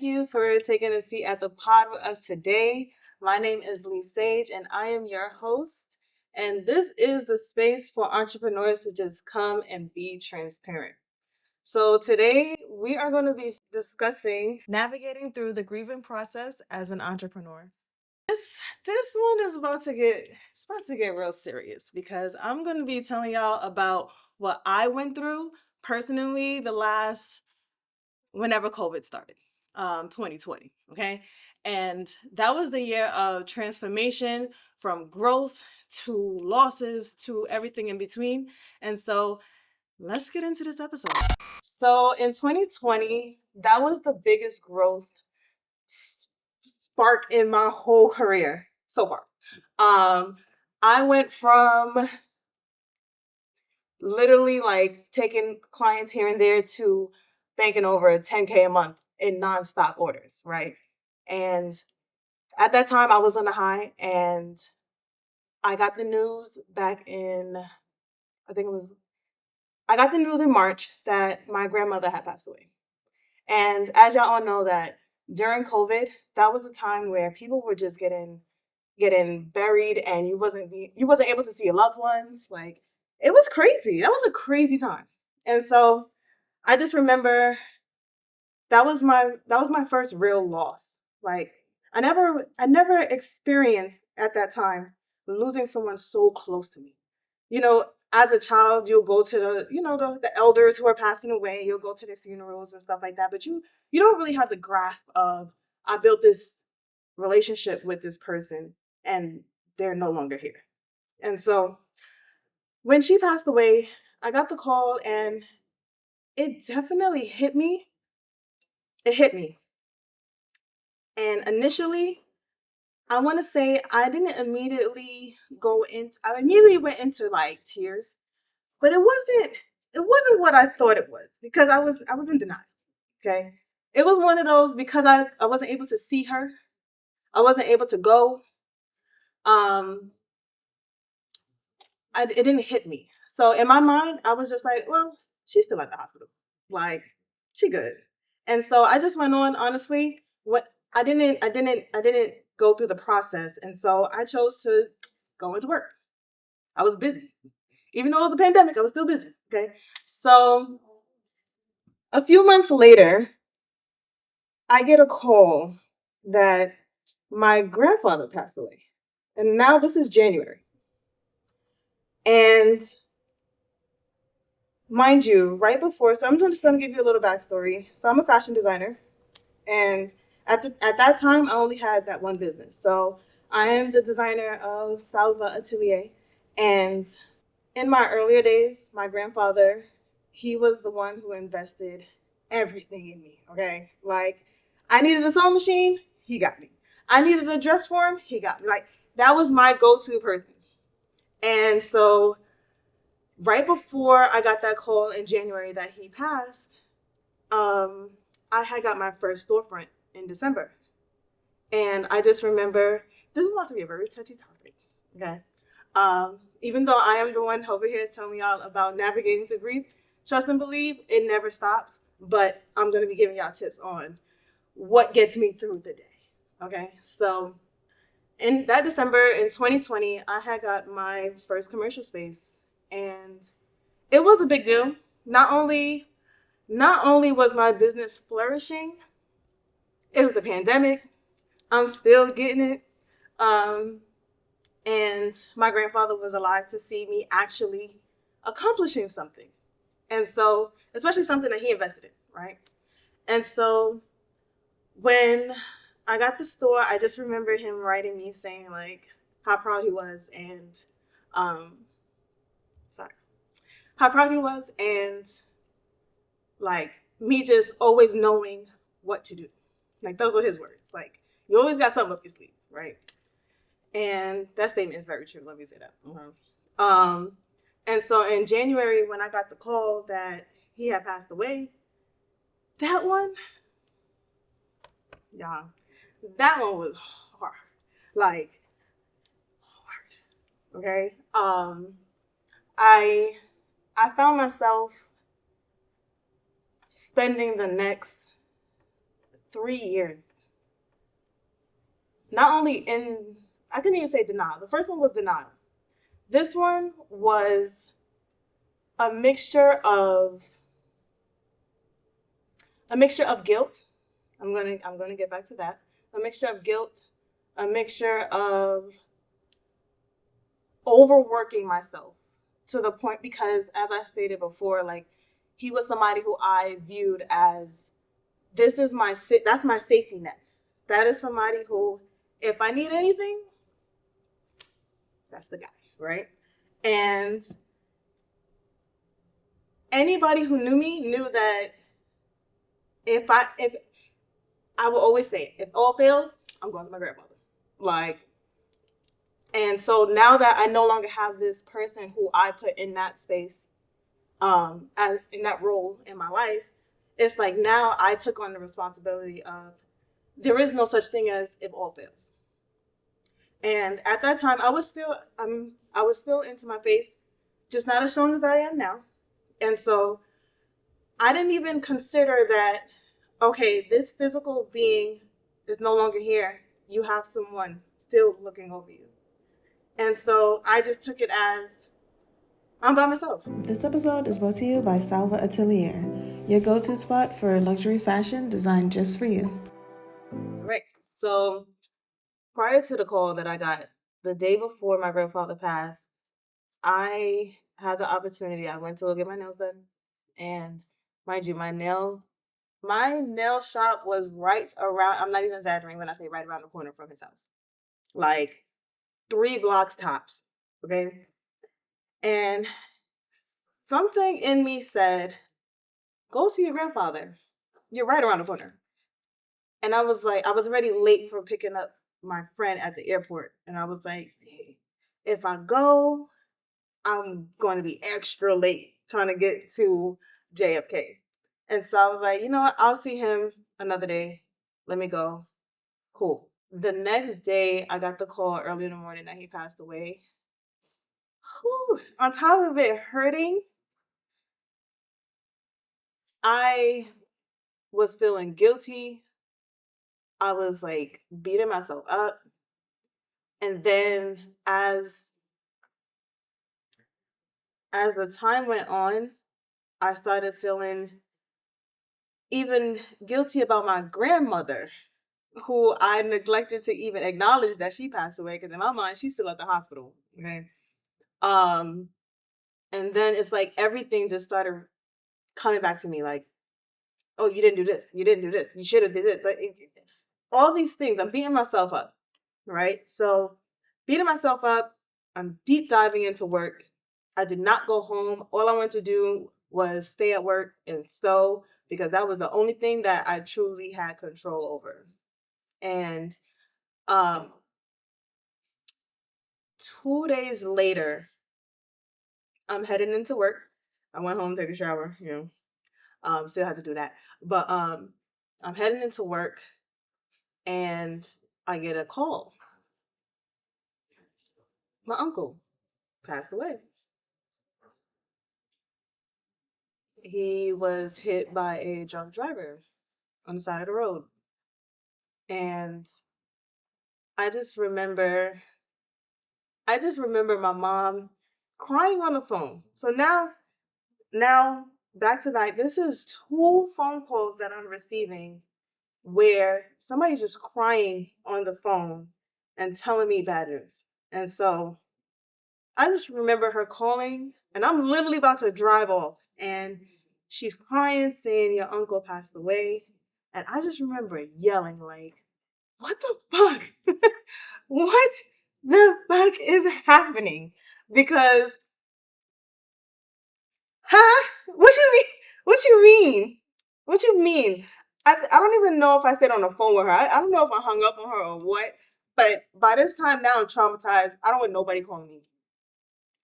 you for taking a seat at the pod with us today. My name is Lee Sage, and I am your host. And this is the space for entrepreneurs to just come and be transparent. So today we are going to be discussing navigating through the grieving process as an entrepreneur. This one is about to get real serious because I'm going to be telling y'all about what I went through personally the last whenever COVID started, 2020. Okay. And that was the year of transformation from growth to losses to everything in between. And so let's get into this episode. So in 2020, that was the biggest growth spark in my whole career so far. I went from literally like taking clients here and there to banking over 10K a month in nonstop orders, right? And at that time, I was on the high, and I got the news back in, I think it was, I got the news in March that my grandmother had passed away. And as y'all all know that during COVID, that was the time where people were just getting buried, and you wasn't able to see your loved ones. Like, it was crazy. That was a crazy time. And so I just remember that was my first real loss. Like, I never experienced at that time losing someone so close to me. You know, as a child, you'll go to the elders who are passing away, you'll go to their funerals and stuff like that, but you don't really have the grasp of, I built this relationship with this person and they're no longer here. And so when she passed away, I got the call, and it definitely hit me. It hit me. And initially, I want to say I immediately went into like tears, but it wasn't what I thought it was, because I was in denial. Okay. It was one of those, because I wasn't able to see her. I wasn't able to go. Um, it didn't hit me. So in my mind, I was just like, well, she's still at the hospital. Like, she good. And so I just went on, honestly. What I didn't go through the process. And so I chose to go into work. I was busy. Even though it was the pandemic, I was still busy. Okay. So a few months later, I get a call that my grandfather passed away. And now this is January. And mind you, right before, so I'm just going to give you a little backstory. So I'm a fashion designer, and at that time, I only had that one business. So I am the designer of Salva Atelier, and in my earlier days, my grandfather, he was the one who invested everything in me. Okay, like, I needed a sewing machine, he got me. I needed a dress form, he got me. Like, that was my go-to person, and so right before I got that call in January that he passed, um, I had got my first storefront in December. And I just remember, this is about to be a very touchy topic, okay? Even though I am the one over here telling y'all about navigating the grief, trust and believe, it never stops. But I'm going to be giving y'all tips on what gets me through the day, okay? So in that December in 2020, I had got my first commercial space, and it was a big deal. Not only was my business flourishing, it was the pandemic. I'm still getting it. Um, and my grandfather was alive to see me actually accomplishing something. And so, especially something that he invested in, right? And so when I got the store, I just remember him writing me saying like how proud he was, and um sorry, how proud he was, and like me just always knowing what to do. Like, those were his words. Like, you always got something up your sleeve, right? And that statement is very true. Let me say that. And so in January, when I got the call that he had passed away, that one, yeah, that one was hard. Like, hard. Okay. I I found myself spending the next 3 years. Not only in, I couldn't even say denial. The first one was denial. This one was a mixture of guilt. I'm gonna get back to that. A mixture of guilt, a mixture of overworking myself to the point, because as I stated before, like, he was somebody who I viewed as, this is my that's my safety net. That is somebody who, if I need anything, that's the guy, right? And anybody who knew me knew that if I will always say, if all fails, I'm going to my grandmother. Like, and so now that I no longer have this person who I put in that space, in that role in my life, it's like now I took on the responsibility of, there is no such thing as if all fails. And at that time, I was still into my faith, just not as strong as I am now. And so I didn't even consider that, okay, this physical being is no longer here. You have someone still looking over you. And so I just took it as, I'm by myself. This episode is brought to you by Salva Atelier, your go-to spot for luxury fashion designed just for you. Right. So prior to the call that I got the day before my grandfather passed, I had the opportunity. I went to go get my nails done, and mind you, my nail shop was right around. I'm not even exaggerating when I say right around the corner from his house, like 3 blocks tops. Okay, and something in me said, "Go see your grandfather. You're right around the corner." And I was like, I was already late for picking up my friend at the airport, and I was like, if I go, I'm going to be extra late trying to get to JFK. And so I was like, you know what? I'll see him another day. Let me go. Cool. The next day, I got the call early in the morning that he passed away. Whew. On top of it hurting, I was feeling guilty. I was like beating myself up. And then as the time went on, I started feeling even guilty about my grandmother, who I neglected to even acknowledge that she passed away, because in my mind she's still at the hospital. Okay. Um, and then it's like everything just started coming back to me, like, oh, you didn't do this, you didn't do this, you should have did it. But all these things, I'm beating myself up, right? So beating myself up, I'm deep diving into work. I did not go home. All I wanted to do was stay at work and sew, because that was the only thing that I truly had control over. And um 2 days later, I'm heading into work. I went home, take a shower, still had to do that. But I'm heading into work, and I get a call. My uncle passed away. He was hit by a drunk driver on the side of the road. And I just remember my mom crying on the phone. So now back to back, this is 2 phone calls that I'm receiving where somebody's just crying on the phone and telling me bad news. And so I just remember her calling, and I'm literally about to drive off, and she's crying, saying, your uncle passed away. And I just remember yelling, like, what the fuck? What the fuck is happening? Because, huh? What you mean? What you mean? What you mean? I don't even know if I stayed on the phone with her. I don't know if I hung up on her or what. But by this time now, I'm traumatized. I don't want nobody calling me.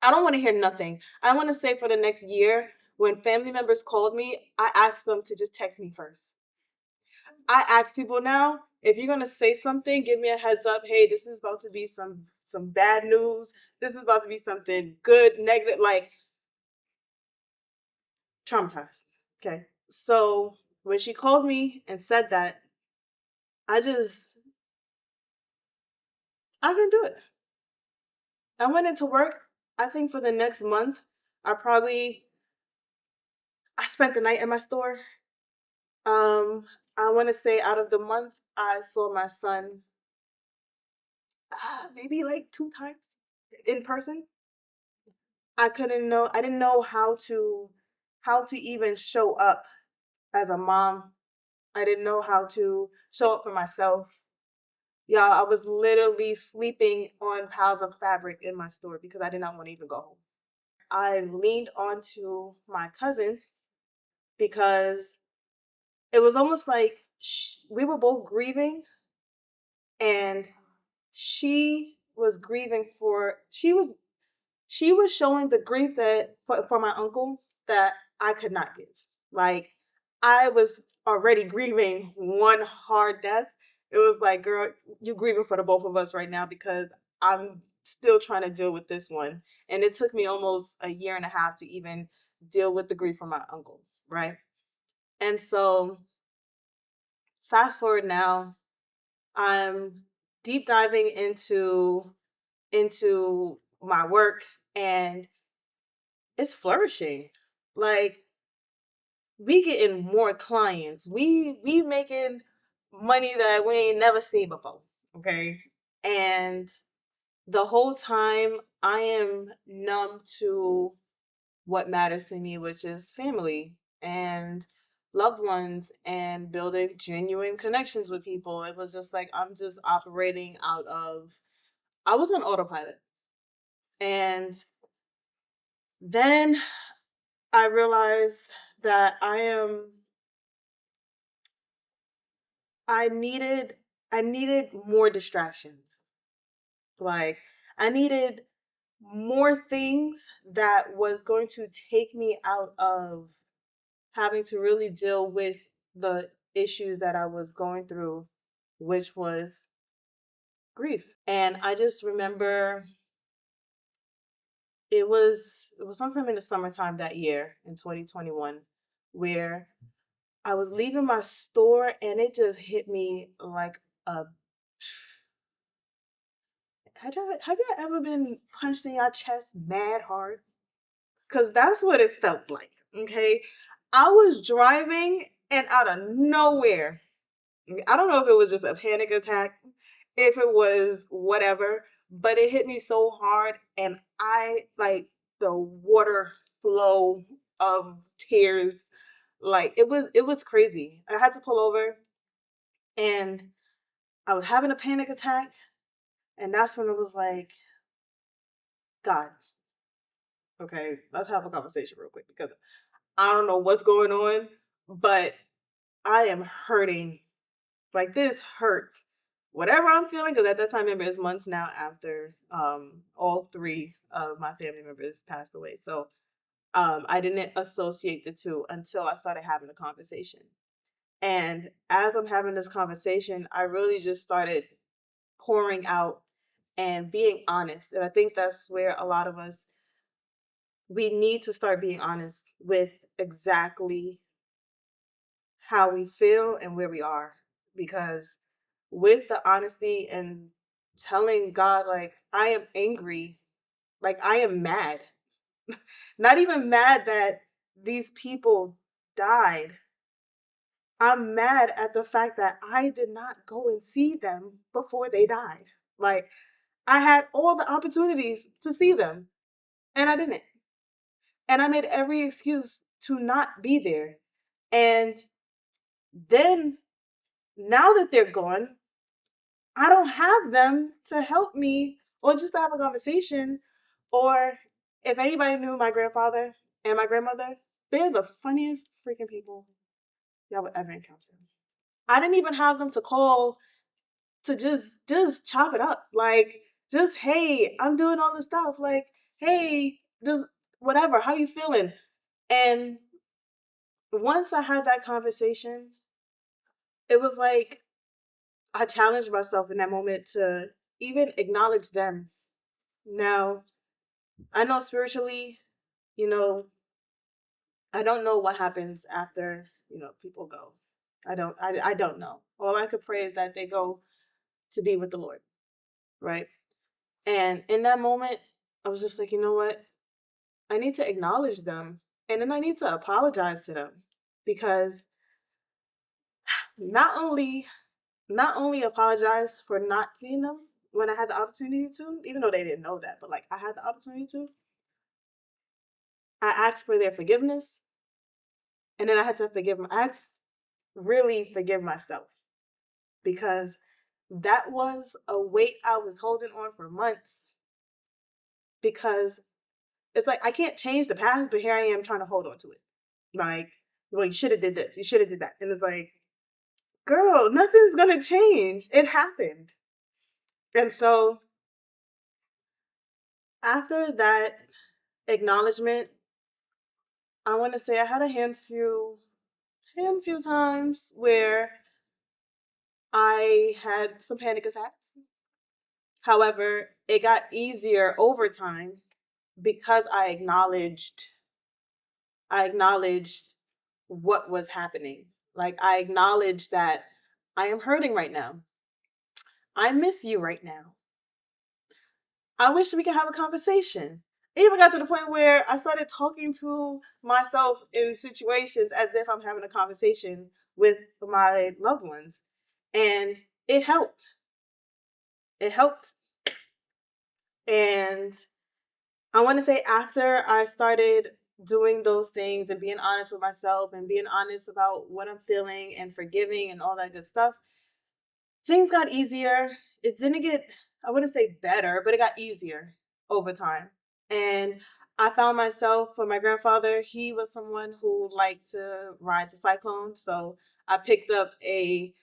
I don't want to hear nothing. I want to say for the next year, when family members called me, I asked them to just text me first. I ask people now, if you're gonna say something, give me a heads up. Hey, this is about to be some bad news. This is about to be something good, negative, like traumatized. Okay. So when she called me and said that, I just, I can do it. I went into work. I think for the next month, I probably I spent the night in my store. Um, I want to say out of the month, I saw my son maybe like 2 times in person. I didn't know how to even show up as a mom. I didn't know how to show up for myself. Yeah, I was literally sleeping on piles of fabric in my store because I did not want to even go home. I leaned onto my cousin because it was almost like we were both grieving, and she was showing the grief that for my uncle that I could not give. Like, I was already grieving one hard death. It was like, girl, you grieving for the both of us right now because I'm still trying to deal with this one. And it took me almost a year and a half to even deal with the grief from my uncle, right? And so fast forward now, I'm deep diving into my work, and it's flourishing. Like, we getting more clients. We making money that we ain't never seen before. Okay. And the whole time I am numb to what matters to me, which is family and loved ones and building genuine connections with people. It was just like I'm just operating out of I was on autopilot. And then I realized that I needed I needed more distractions. Like, I needed more things that was going to take me out of having to really deal with the issues that I was going through, which was grief. And I just remember it was sometime in the summertime that year in 2021 where I was leaving my store and it just hit me like a have you ever been punched in your chest mad hard? Cause that's what it felt like. Okay. I was driving and out of nowhere. I don't know if it was just a panic attack, if it was whatever, but it hit me so hard and I like the water flow of tears. Like, it was crazy. I had to pull over and I was having a panic attack. And that's when it was like, God, okay, let's have a conversation real quick because I don't know what's going on, but I am hurting. Like, this hurts. Whatever I'm feeling, because at that time, remember, it's months now after all three of my family members passed away. So I didn't associate the two until I started having a conversation. And as I'm having this conversation, I really just started pouring out and being honest. And I think that's where a lot of us we need to start being honest with exactly how we feel and where we are, because with the honesty and telling God, like, I am angry, like, I am mad, not even mad that these people died. I'm mad at the fact that I did not go and see them before they died. Like, I had all the opportunities to see them and I didn't. And I made every excuse to not be there. And then now that they're gone, I don't have them to help me or just to have a conversation. Or if anybody knew my grandfather and my grandmother, they're the funniest freaking people y'all would ever encounter. I didn't even have them to call to just chop it up. Like, just, hey, I'm doing all this stuff. Like, hey, just whatever, how you feeling? And once I had that conversation, it was like I challenged myself in that moment to even acknowledge them. Now, I know spiritually, you know, I don't know what happens after, people go. I don't know. All I could pray is that they go to be with the Lord, right? And in that moment, I was just like, you know what? I need to acknowledge them, and then I need to apologize to them, because not only not only apologize for not seeing them when I had the opportunity to, even though they didn't know that, but like I had the opportunity to, I asked for their forgiveness, and then I had to I had to really forgive myself, because that was a weight I was holding on for months, because it's like I can't change the past, but here I am trying to hold on to it. Like, well, you should have did this, you should have did that. And it's like, girl, nothing's gonna change. It happened. And so after that acknowledgement, I want to say I had a handful times where I had some panic attacks. However, it got easier over time because I acknowledged what was happening. Like, I acknowledged that I am hurting right now. I miss you right now. I wish we could have a conversation. It even got to the point where I started talking to myself in situations as if I'm having a conversation with my loved ones. And it helped. It helped. And I want to say, after I started doing those things and being honest with myself and being honest about what I'm feeling and forgiving and all that good stuff, things got easier. It didn't get, I wouldn't say better, but it got easier over time. And I found myself, for my grandfather, he was someone who liked to ride the cyclone. So I picked up a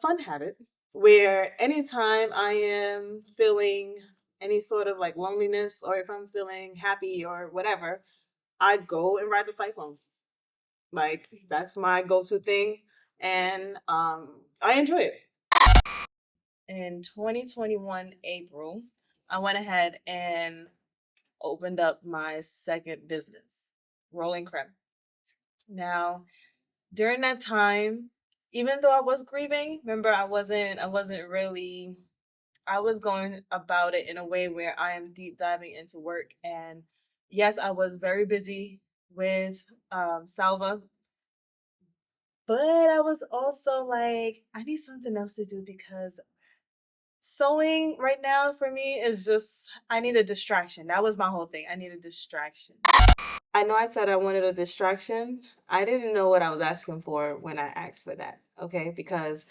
fun habit where anytime I am feeling any sort of like loneliness, or if I'm feeling happy or whatever, I go and ride the cyclone. Like, that's my go-to thing. And I enjoy it. In 2021 April, I went ahead and opened up my second business, Rolling Creme. Now, during that time, even though I was grieving, remember, I wasn't really, I was going about it in a way where I am deep diving into work. And yes, I was very busy with Salva, but I was also like, I need something else to do, because sewing right now for me is just, I need a distraction. That was my whole thing. I need a distraction. I know I said I wanted a distraction. I didn't know what I was asking for when I asked for that, okay? Because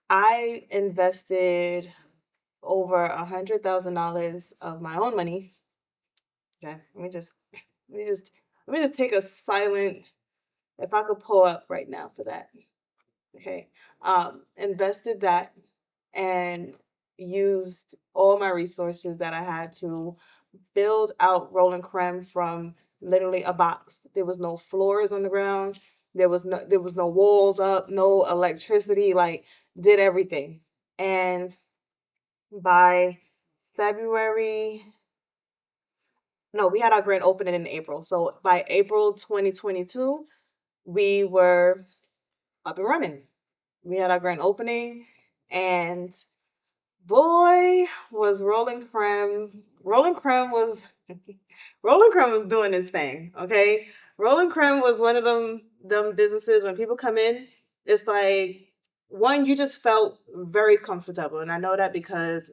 I invested over $100,000 of my own money. Okay, let me just let me just take a silent, if I could pull up right now for that. Okay. Invested that and used all my resources that I had to build out Rolling Creme from literally a box. There was no floors on the ground. There was no walls up, no electricity, like, did everything. And by February, no, we had our grand opening in April. So by April 2022, we were up and running. We had our grand opening, and boy, was Rolling Creme. Rolling Creme was Rolling Creme was doing its thing. Okay, Rolling Creme was one of them businesses, when people come in, it's like, one, you just felt very comfortable, and I know that because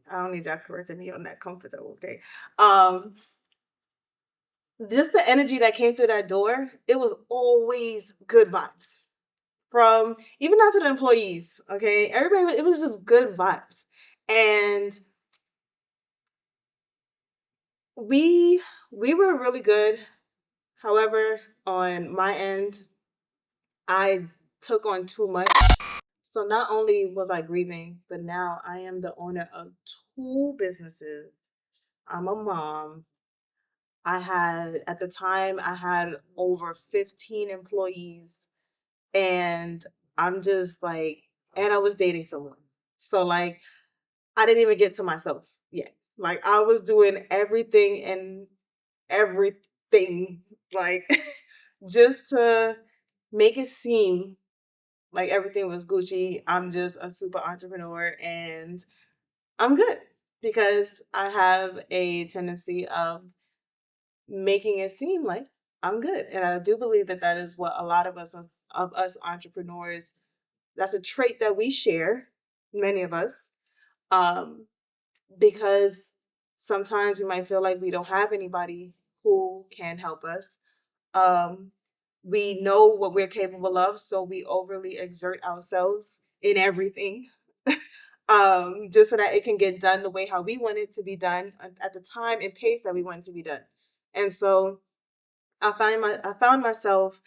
I don't need y'all correcting me on that comfortable. Okay, just the energy that came through that door, it was always good vibes, from even down to the employees. Okay, everybody, it was just good vibes. And we we were really good. However, on my end, I took on too much. So not only was I grieving, but now I am the owner of two businesses. I'm a mom. At the time, I had over 15 employees, and I'm just like, and I was dating someone. So, like, I didn't even get to myself yet. Like, I was doing everything and everything, like, just to make it seem like everything was Gucci. I'm just a super entrepreneur and I'm good because I have a tendency of making it seem like I'm good. And I do believe that that is what a lot of us entrepreneurs, that's a trait that we share, many of us, um, because sometimes we might feel like we don't have anybody who can help us. Um, we know what we're capable of, so we overly exert ourselves in everything, just so that it can get done the way how we want it to be done at the time and pace that we want it to be done. And so I found myself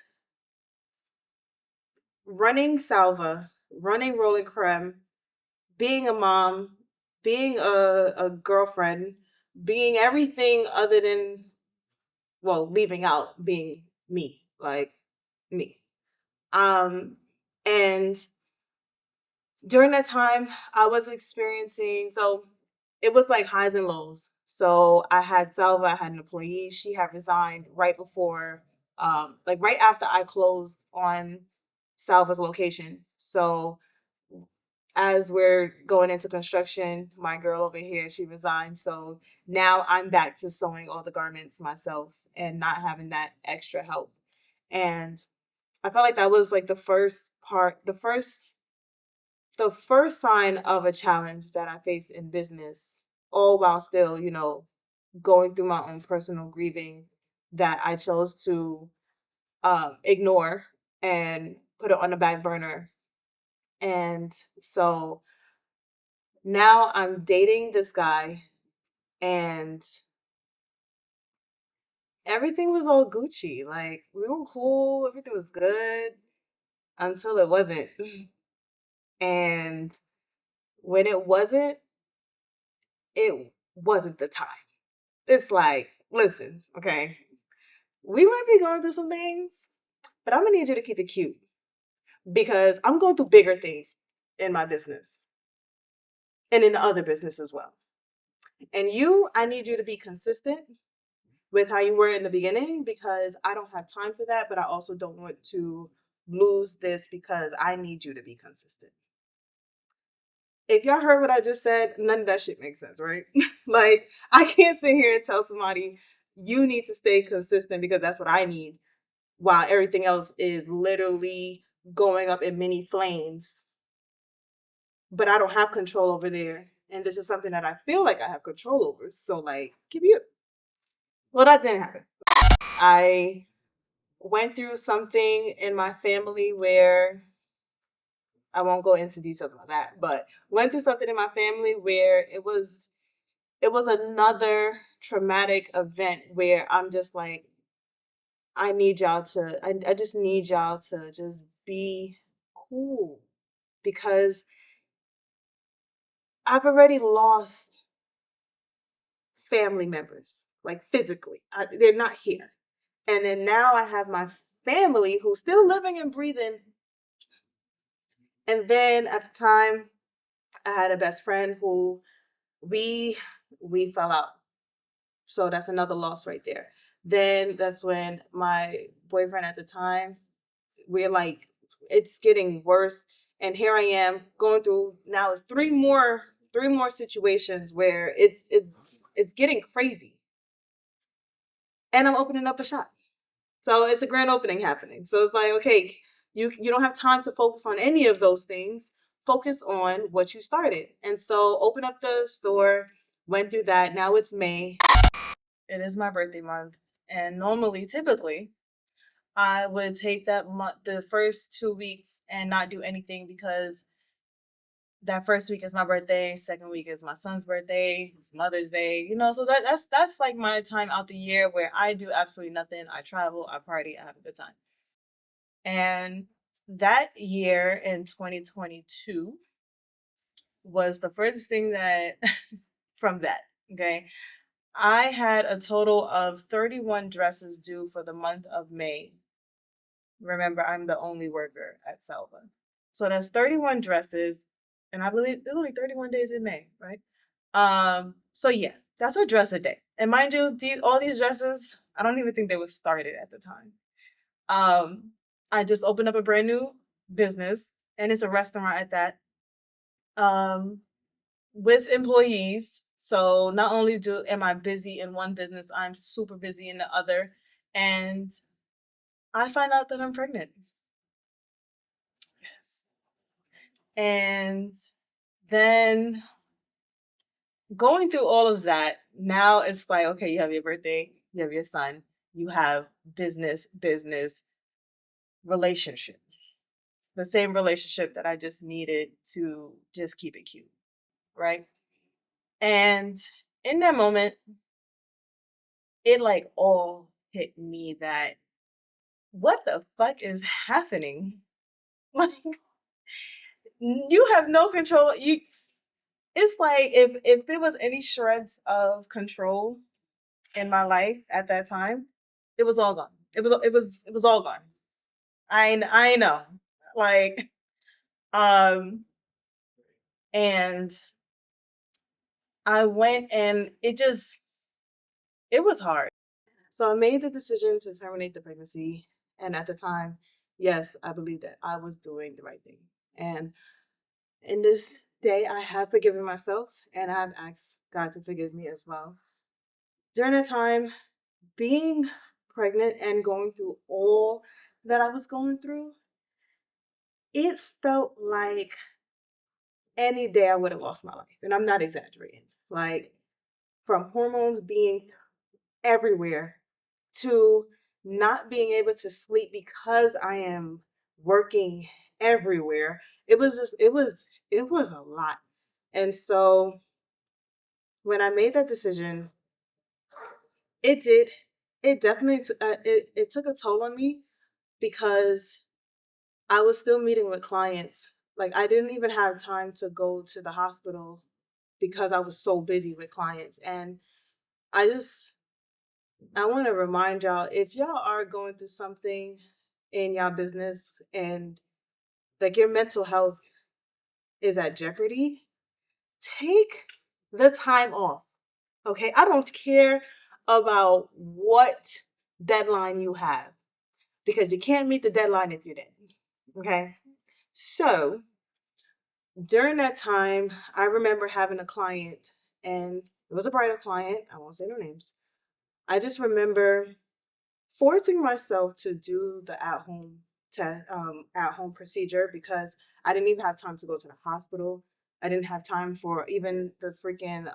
running Salva, running Rolling Creme, being a mom, being a girlfriend, being everything other than, well, leaving out being me, like me. Um, and during that time, I was experiencing, so it was like highs and lows. So I had Salva, I had an employee. She had resigned right before, like right after I closed on Salva's location. So as we're going into construction, my girl over here, she resigned. So now I'm back to sewing all the garments myself and not having that extra help. And I felt like that was like the first part, the first sign of a challenge that I faced in business, all while still, going through my own personal grieving that I chose to ignore and put it on the back burner. And so now I'm dating this guy, and everything was all Gucci. Like, we were cool, everything was good until it wasn't. And when it wasn't the time. It's like, listen, okay, we might be going through some things, but I'm gonna need you to keep it cute because I'm going through bigger things in my business and in the other business as well. And I need you to be consistent with how you were in the beginning because I don't have time for that, but I also don't want to lose this because I need you to be consistent. If y'all heard what I just said, none of that shit makes sense, right? Like, I can't sit here and tell somebody you need to stay consistent because that's what I need while everything else is literally going up in many flames. But I don't have control over there. And this is something that I feel like I have control over. So, like, give you. Well, that didn't happen. I went through something in my family where I won't go into details about that, but went through something in my family where it was another traumatic event where I'm just like, I just need y'all to just be cool because I've already lost family members, like physically. They're not here. And then now I have my family who's still living and breathing. And then at the time, I had a best friend who we we fell out. So that's another loss right there. Then that's when my boyfriend at the time, we're like, it's getting worse. And here I am going through now it's three more situations where it's getting crazy. And I'm opening up a shop. So it's a grand opening happening. So it's like, okay, you don't have time to focus on any of those things. Focus on what you started. And so open up the store, went through that. Now it's May. It is my birthday month. And normally, typically, I would take that month, the first 2 weeks, and not do anything because that first week is my birthday, second week is my son's birthday, it's Mother's Day, so that's like my time out the year where I do absolutely nothing. I travel, I party, I have a good time. And that year in 2022 was the furthest thing that from that, okay? I had a total of 31 dresses due for the month of May. Remember, I'm the only worker at Selva. So that's 31 dresses, and I believe there's only 31 days in May, right? So yeah, that's a dress a day. And mind you, all these dresses, I don't even think they were started at the time. Um, I just opened up a brand new business, and it's a restaurant at that. Um, with employees. So not only do am I busy in one business, I'm super busy in the other, and I find out that I'm pregnant. Yes. And then going through all of that, now it's like, okay, you have your birthday, you have your son, you have business, relationship. The same relationship that I just needed to just keep it cute, right? And in that moment, it like all hit me that what the fuck is happening? Like you have no control. You it's like if there was any shreds of control in my life at that time, it was all gone. It was all gone. I know. Like um and I went and it was hard. So I made the decision to terminate the pregnancy, and at the time, yes, I believe that I was doing the right thing. And in this day, I have forgiven myself and I've asked God to forgive me as well. During that time, being pregnant and going through all that I was going through, it felt like any day I would have lost my life. And I'm not exaggerating. Like, from hormones being everywhere to not being able to sleep because I am working everywhere. It was a lot. And so when I made that decision, it did. It definitely it took a toll on me because I was still meeting with clients. Like I didn't even have time to go to the hospital because I was so busy with clients. And I just I want to remind y'all, if y'all are going through something in y'all business and like your mental health is at jeopardy, take the time off. Okay? I don't care about what deadline you have because you can't meet the deadline if you're dead. Okay? So, during that time, I remember having a client and it was a bridal client. I won't say no names. I just remember forcing myself to do the at home procedure because I didn't even have time to go to the hospital. I didn't have time for even the freaking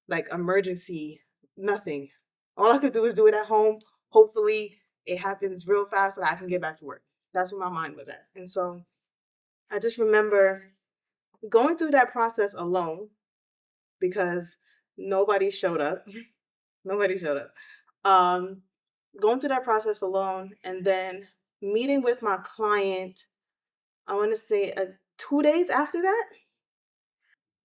like emergency nothing. All I could do is do it at home. Hopefully it happens real fast so that I can get back to work. That's where my mind was at. And so I just remember going through that process alone because nobody showed up. Nobody showed up. Um, Going through that process alone and then meeting with my client, I want to say 2 days after that.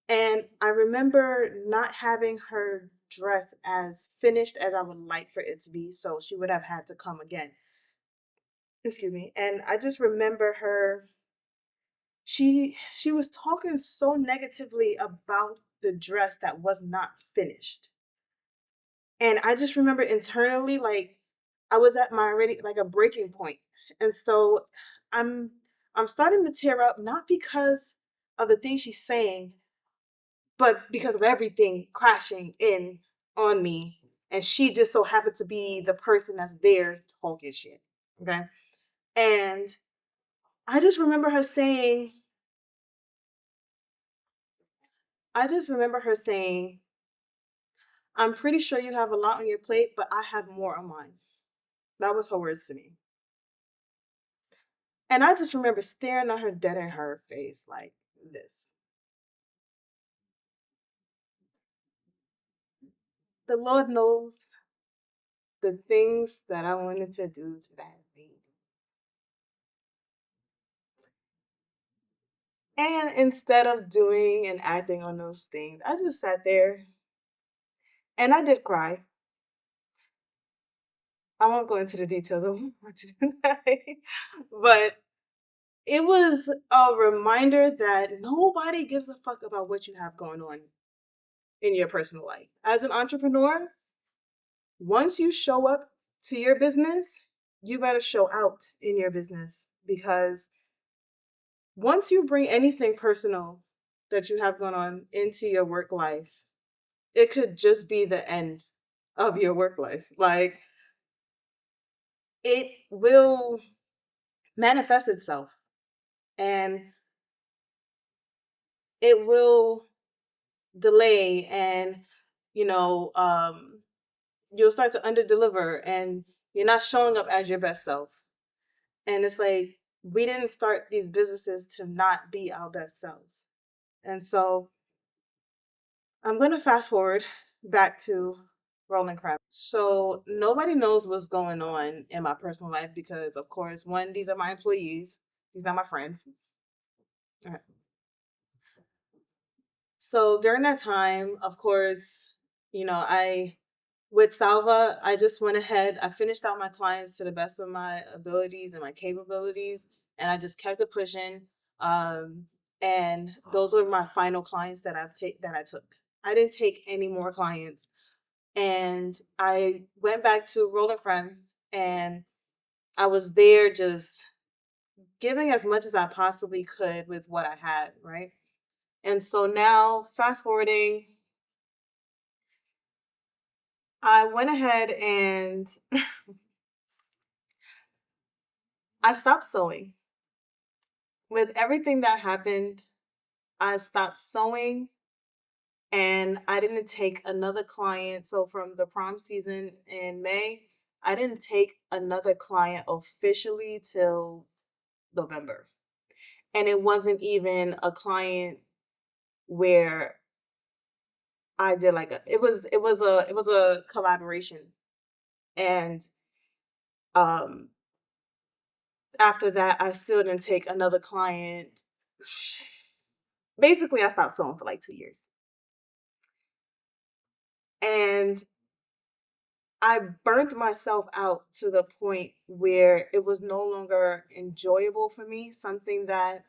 And I remember not having her dress as finished as I would like for it to be. So she would have had to come again. Excuse me. And I just remember her, she was talking so negatively about the dress that was not finished. And I just remember internally, like I was at my already like a breaking point. And so I'm I'm starting to tear up, not because of the things she's saying, but because of everything crashing in on me. And she just so happened to be the person that's there talking shit. Okay. And I just remember her saying, I just remember her saying, I'm pretty sure you have a lot on your plate, but I have more on mine. That was her words to me. And I just remember staring at her dead in her face like this. The Lord knows the things that I wanted to do to that lady. And instead of doing and acting on those things, I just sat there and I did cry. I won't go into the details of what to do tonight, but it was a reminder that nobody gives a fuck about what you have going on in your personal life. As an entrepreneur, once you show up to your business, you better show out in your business, because once you bring anything personal that you have going on into your work life, it could just be the end of your work life. Like, it will manifest itself, and it will delay, and you know um you'll start to underdeliver, and you're not showing up as your best self. And it's like, we didn't start these businesses to not be our best selves. And so I'm going to fast forward back to Rolling Crab. So nobody knows what's going on in my personal life because, of course, one, these are my employees, these are my friends. All right. So during that time, of course, I with Salva, I just went ahead. I finished out my clients to the best of my abilities and my capabilities, and I just kept it pushing. Um, and those were my final clients that I took. I didn't take any more clients, and I went back to Roller Creme, and I was there just giving as much as I possibly could with what I had, right? And so now, fast forwarding, I went ahead and I stopped sewing. With everything that happened, I stopped sewing, and I didn't take another client. So from the prom season in May, I didn't take another client officially till November. And it wasn't even a client where I did like it was a collaboration. And um after that I still didn't take another client. Basically, I stopped sewing for like 2 years. And I burnt myself out to the point where it was no longer enjoyable for me. Something that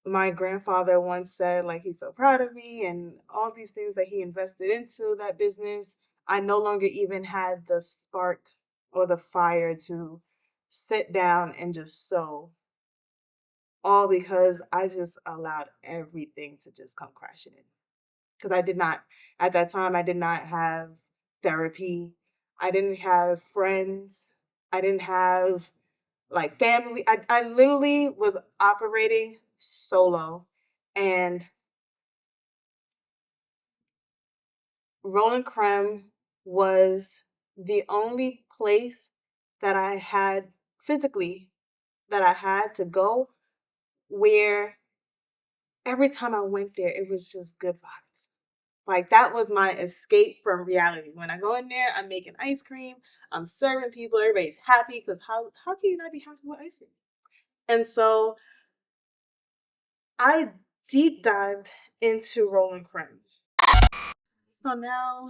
my grandfather once said, like, he's so proud of me and all these things that he invested into that business. I no longer even had the spark or the fire to sit down and just sew, all because I just allowed everything to just come crashing in. Because I did not, at that time, I did not have therapy. I didn't have friends. I didn't have like family. I literally was operating solo. And Rolling Creme was the only place that I had physically that I had to go where every time I went there, it was just good vibes. Like, that was my escape from reality. When I go in there, I'm making ice cream, I'm serving people, everybody's happy, because how can you not be happy with ice cream? And so I deep dived into Rolling Creme. So now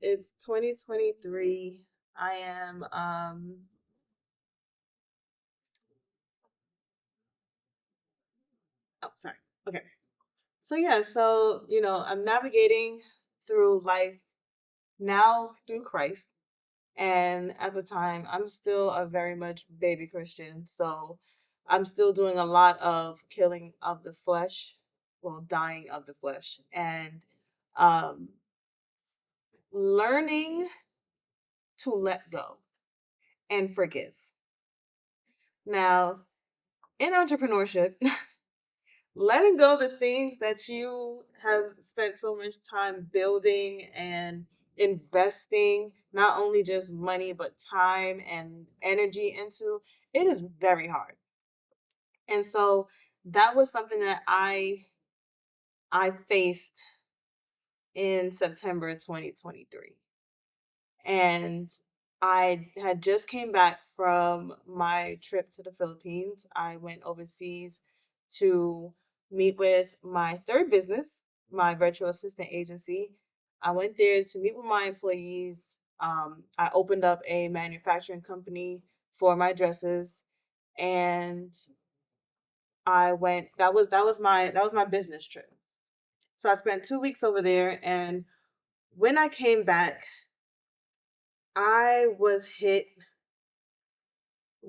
it's 2023. I am oh, sorry. Okay. So yeah, I'm navigating through life now through Christ. And at the time, I'm still a very much baby Christian. So I'm still doing a lot of killing of the flesh, well, dying of the flesh, and um, learning to let go and forgive. Now, in entrepreneurship, letting go the things that you have spent so much time building and investing, not only just money but time and energy into, it is very hard. And so that was something that I faced in September 2023. And I had just came back from my trip to the Philippines. I went overseas to meet with my third business, my virtual assistant agency. I went there to meet with my employees. I opened up a manufacturing company for my dresses, and I went. That was my business trip. So I spent 2 weeks over there, and when I came back, I was hit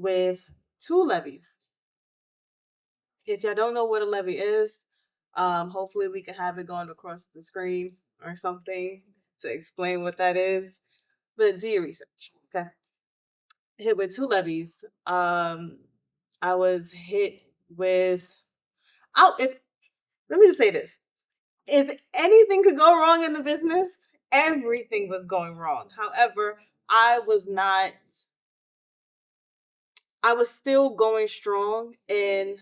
with two levies. If y'all don't know what a levy is, hopefully we can have it going across the screen or something to explain what that is. But do your research. Okay. Hit with two levies. I was hit with if let me just say this. If anything could go wrong in the business, everything was going wrong. However, I was still going strong and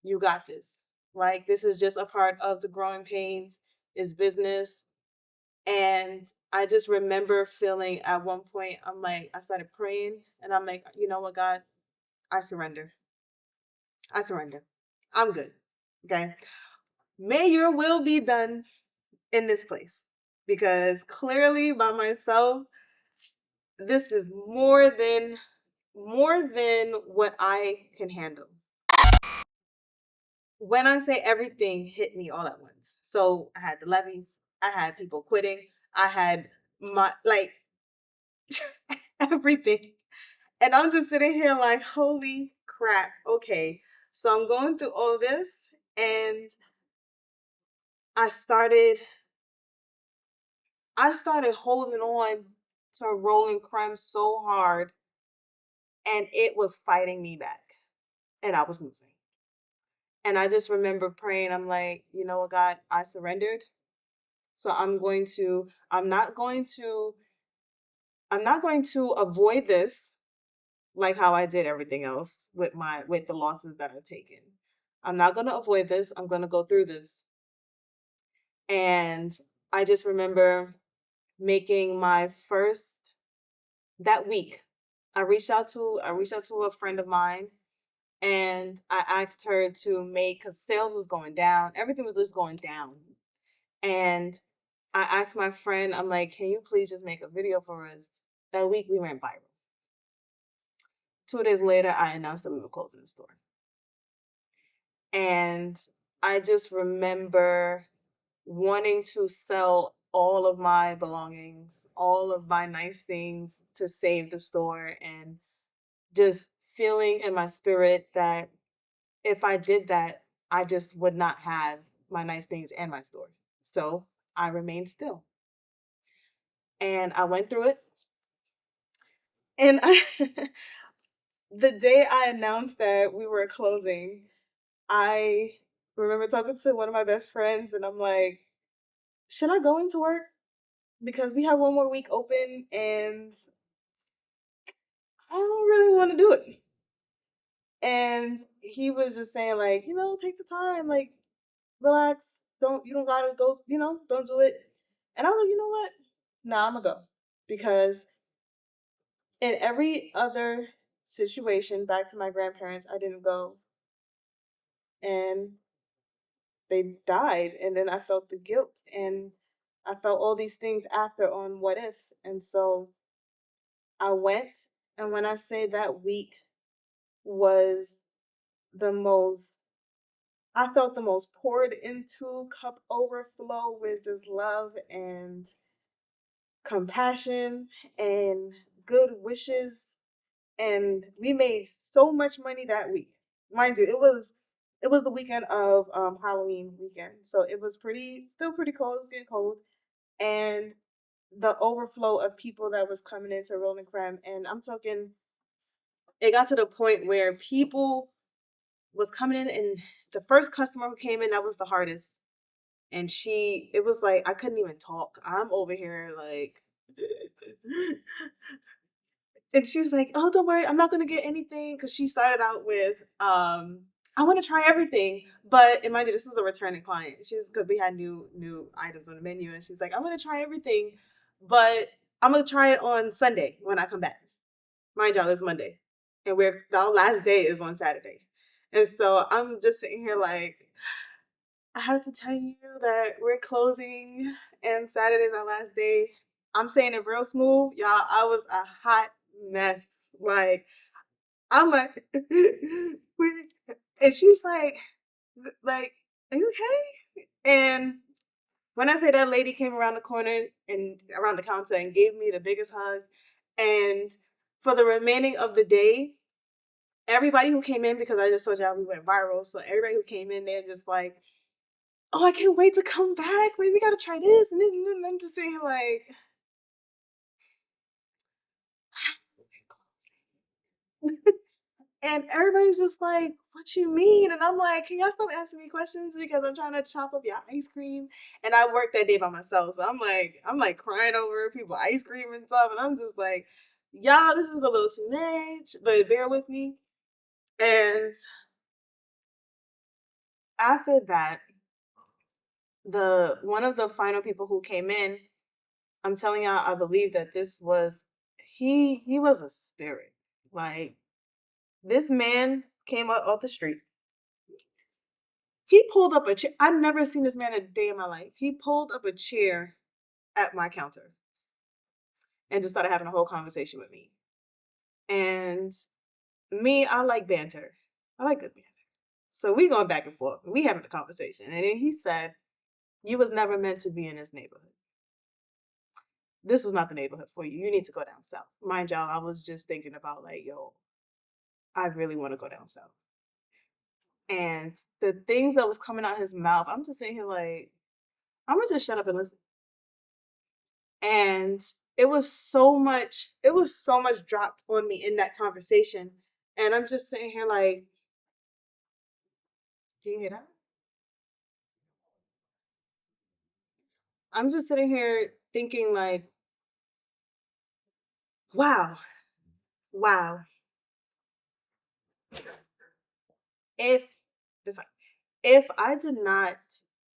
you got this. Like this is just a part of the growing pains is business. And I just remember feeling at one point, I'm like, I started praying and I'm like, you know what, God, I surrender. I surrender. I'm good. Okay. May your will be done in this place. Because clearly by myself, this is more than what I can handle. When I say everything hit me all at once. So I had the levies, I had people quitting, I had my like everything. And I'm just sitting here like, holy crap. Okay. So I'm going through all this and I started I started holding on to rolling crime so hard and it was fighting me back and I was losing. And I just remember praying, I'm like, you know what, God, I surrendered. So I'm not going to avoid this like how I did everything else with the losses that I've taken. I'm not going to avoid this. I'm going to go through this. And I just remember making my first that week. I reached out to a friend of mine and I asked her to make cuz sales was going down. Everything was just going down. And I asked my friend, I'm like, "Can you please just make a video for us?" That week we went viral. 2 days later, I announced that we were closing the store. And I just remember wanting to sell all of my belongings, all of my nice things to save the store, and just feeling in my spirit that if I did that, I just would not have my nice things and my store. So I remained still. And I went through it. And the day I announced that we were closing, I remember talking to one of my best friends, and I'm like, should I go into work? Because we have one more week open, and I don't really want to do it. And he was just saying, like, take the time, like, relax. You don't gotta go, don't do it. And I was like, you know what? Nah, I'm gonna go. Because in every other situation, back to my grandparents, I didn't go. And they died, and then I felt the guilt and I felt all these things after on what if. And so I went, and when I say that week was the most I felt the most poured into, cup overflow with just love and compassion and good wishes, and we made so much money that week. Mind you, it was the weekend of Halloween weekend, so it was still pretty cold. It was getting cold, and the overflow of people that was coming into Rolling Creme, and I'm talking, it got to the point where people was coming in, and the first customer who came in, that was the hardest, and it was like I couldn't even talk. I'm over here like. And she's like, "Oh, don't worry, I'm not gonna get anything," because she started out with, "I want to try everything," but and mind you, this was a returning client. She's because we had new items on the menu, and she's like, "I'm gonna try everything, but I'm gonna try it on Sunday when I come back." Mind y'all, it's Monday, and our last day is on Saturday, and so I'm just sitting here like, I have to tell you that we're closing, and Saturday's our last day. I'm saying it real smooth, y'all. I was a hot mess. Like, I'm like, and she's like, are you okay? And when I say that lady came around the corner and around the counter and gave me the biggest hug, and for the remaining of the day, Everybody who came in, because I just told y'all we went viral, so everybody who came in, they're just like, "Oh, I can't wait to come back. Like, we gotta try this." And then I'm just saying, like, and everybody's just like, "What you mean?" And I'm like, "Can y'all stop asking me questions because I'm trying to chop up your ice cream?" And I worked that day by myself, so I'm like crying over people ice cream and stuff, and I'm just like, "Y'all, this is a little too much, but bear with me." And after that, the one of the final people who came in, I'm telling y'all, I believe that this was he was a spirit. Like, this man came up off the street. He pulled up a chair. I've never seen this man a day in my life. He pulled up a chair at my counter and just started having a whole conversation with me. And me, I like banter. I like good banter. So we going back and forth. We having a conversation. And then he said, "You was never meant to be in this neighborhood. This was not the neighborhood for you. You need to go down south." Mind y'all, I was just thinking about, like, yo, I really want to go down south. And the things that was coming out his mouth, I'm just sitting here like, I'm gonna just shut up and listen. And it was so much dropped on me in that conversation. And I'm just sitting here like, do you hear that? I'm just sitting here thinking like, wow, wow. If it's like, if I did not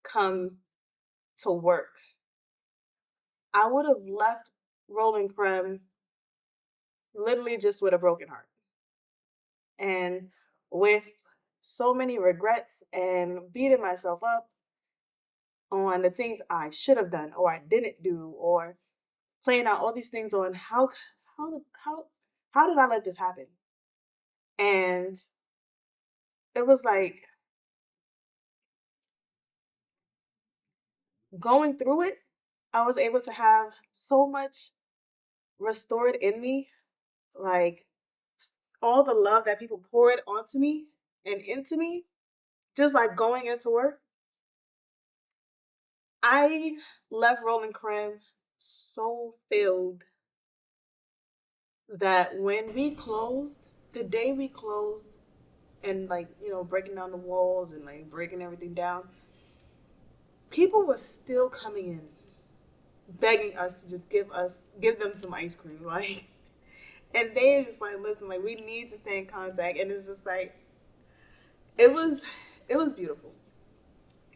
come to work, I would have left Rolling Creme literally just with a broken heart and with so many regrets and beating myself up on the things I should have done or I didn't do, or playing out all these things on how how did I let this happen? And it was like, going through it, I was able to have so much restored in me, like all the love that people poured onto me and into me just by going into work. I left Rolling Creme so filled that when we closed, the day we closed, and, like, breaking down the walls and like breaking everything down, people were still coming in begging us to just give them some ice cream, like, and they just like, listen, like, we need to stay in contact. And it's just like, it was it was beautiful.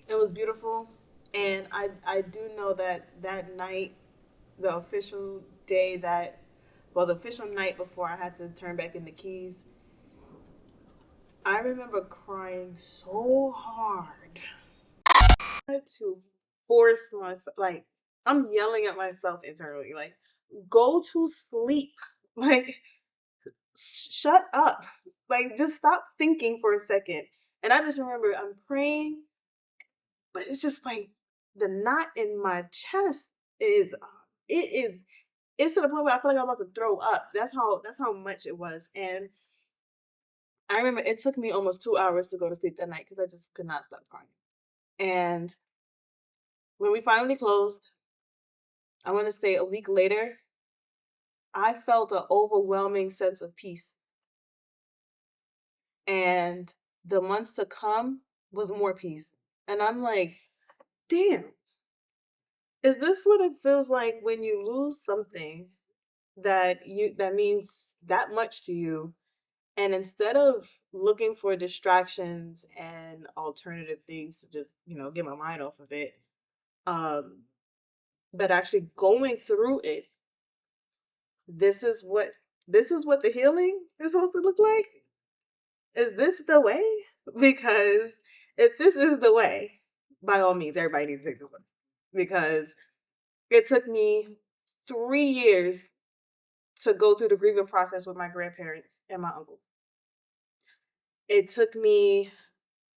It was beautiful. And I do know that that night, the official day that, well, the official night before I had to turn back in the keys, I remember crying so hard. I had to force myself, like, I'm yelling at myself internally, like, go to sleep. Like, shut up. Like, just stop thinking for a second. And I just remember I'm praying, but it's just like the knot in my chest is it is it's to the point where I feel like I'm about to throw up. That's how much it was. And I remember it took me almost 2 hours to go to sleep that night because I just could not stop crying. And when we finally closed, I want to say a week later, I felt an overwhelming sense of peace. And the months to come was more peace. And I'm like, damn, is this what it feels like when you lose something that means that much to you? And instead of looking for distractions and alternative things to just, get my mind off of it, um, but actually going through it, this is what the healing is supposed to look like. Is this the way? Because if this is the way, by all means, everybody needs to take this one. Because it took me 3 years to go through the grieving process with my grandparents and my uncle. It took me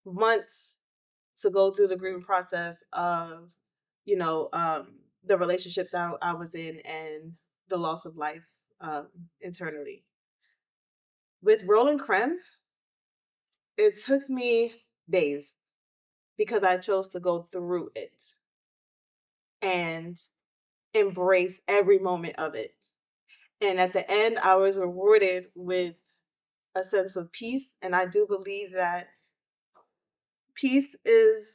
months to go through the grieving process of, the relationship that I was in and the loss of life, internally. With Rolling Creme, it took me days because I chose to go through it and embrace every moment of it. And at the end, I was rewarded with a sense of peace. And I do believe that peace is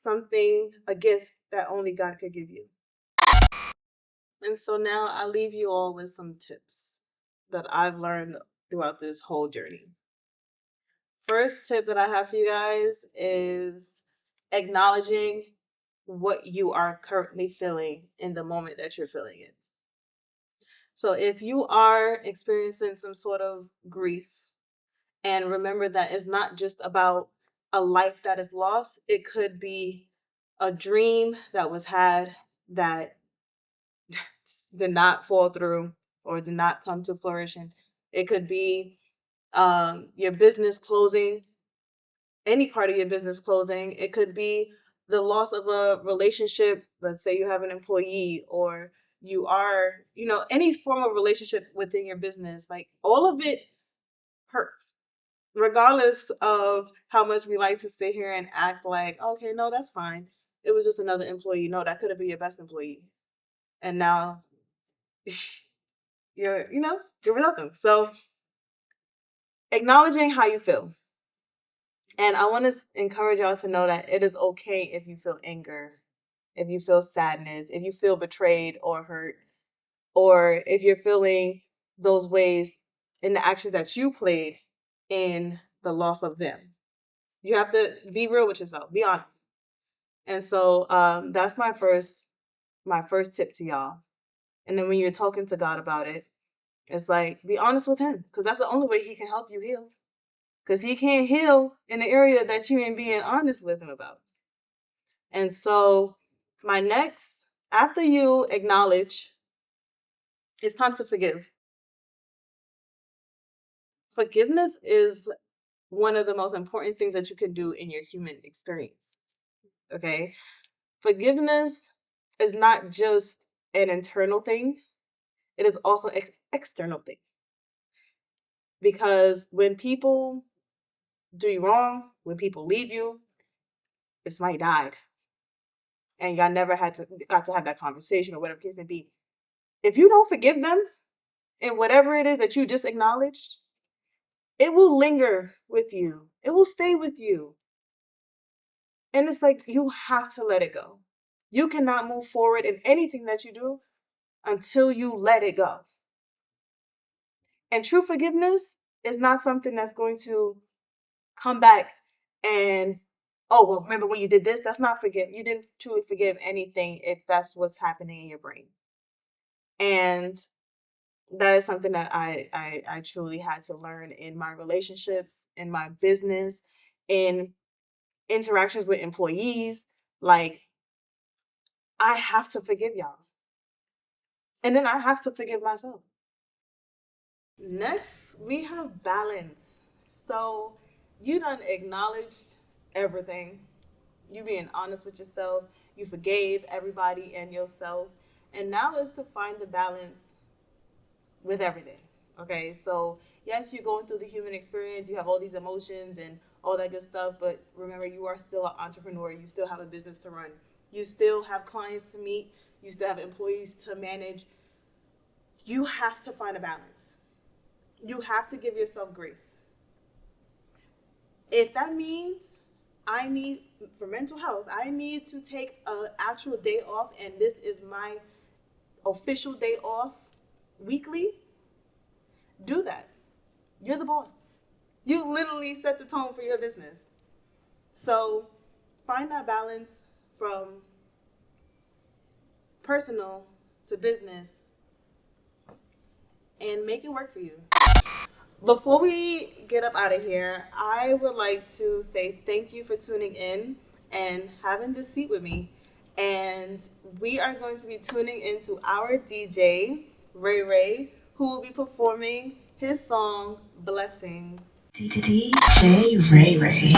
something, a gift that only God could give you. And so now I leave you all with some tips that I've learned throughout this whole journey. First tip that I have for you guys is acknowledging what you are currently feeling in the moment that you're feeling it. So if you are experiencing some sort of grief, and remember that it's not just about a life that is lost, it could be a dream that was had that did not fall through or did not come to fruition. It could be your business closing, any part of your business closing. It could be the loss of a relationship. Let's say you have an employee or you are, any form of relationship within your business. Like all of it hurts, regardless of how much we like to sit here and act like, okay, no, that's fine. It was just another employee. No, that could have been your best employee. And now you're without them. So acknowledging how you feel. And I want to encourage y'all to know that it is okay if you feel anger, if you feel sadness, if you feel betrayed or hurt, or if you're feeling those ways in the actions that you played in the loss of them. You have to be real with yourself, be honest. And so that's my first tip to y'all. And then when you're talking to God about it, it's like, be honest with him, because that's the only way he can help you heal. Because he can't heal in the area that you ain't being honest with him about. And so after you acknowledge, it's time to forgive. Forgiveness is one of the most important things that you can do in your human experience. Okay? Forgiveness is not just an internal thing. It is also an external thing. Because when people do you wrong, when people leave you, if somebody died and y'all never got to have that conversation or whatever it may be, if you don't forgive them and whatever it is that you just acknowledged, it will linger with you. It will stay with you. And it's like you have to let it go. You cannot move forward in anything that you do until you let it go. And true forgiveness is not something that's going to come back and, oh, well, remember when you did this? That's not forgive. You didn't truly forgive anything if that's what's happening in your brain. And that is something that I truly had to learn in my relationships, in my business, in interactions with employees. Like, I have to forgive y'all. And then I have to forgive myself. Next, we have balance. So you done acknowledged everything. You being honest with yourself. You forgave everybody and yourself. And now it's to find the balance with everything. Okay, so yes, you're going through the human experience. You have all these emotions and all that good stuff. But remember, you are still an entrepreneur. You still have a business to run. You still have clients to meet. You still have employees to manage. You have to find a balance. You have to give yourself grace. If that means for mental health, I need to take an actual day off, and this is my official day off weekly, do that. You're the boss. You literally set the tone for your business. So find that balance from personal to business and make it work for you. Before we get up out of here, I would like to say thank you for tuning in and having this seat with me. And we are going to be tuning into our DJ, Ray Ray, who will be performing his song, Blessings. DJ Ray Ray.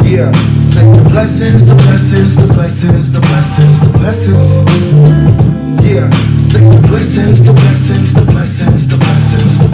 Yeah, say the blessings, the blessings, the blessings, the blessings, the blessings. Yeah, say the blessings, the blessings, the blessings, the blessings, the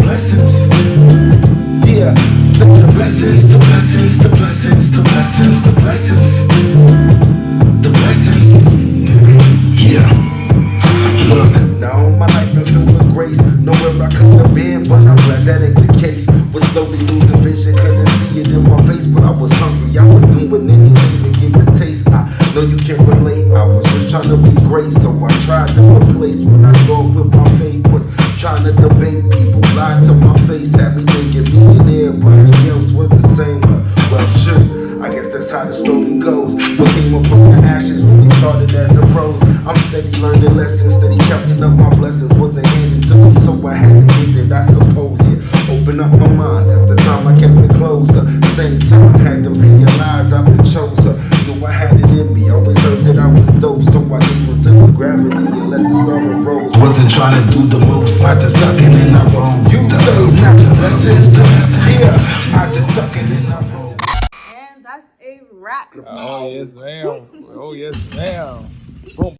that ain't the case. Was slowly losing vision, couldn't see it in my face, but I was hungry. I was doing anything to get the taste. I know you can relate. I was just trying to be great, so I tried to replace what I thought with my fate. Was trying to debate people, lied to my face, had me thinking me and everybody else was the same. But well, shit, I guess that's how the story goes. What came up from the ashes when we started as the pros. I'm steady learning lessons, steady counting up my blessings. Wasn't handed to me, so I had to get it, I suppose. Yeah, open up my mind. At the time, I kept it closer. Same time, had to realize I've been chosen. Knew I had it in me, always heard that I was dope, so I gave into the gravity and let the star rose. Wasn't trying to do the most, I just stuck it in the room. You say not the blessings, yeah, I just stuck it in the room. And that's a wrap. Oh yes, ma'am. Oh yes, ma'am. Boom.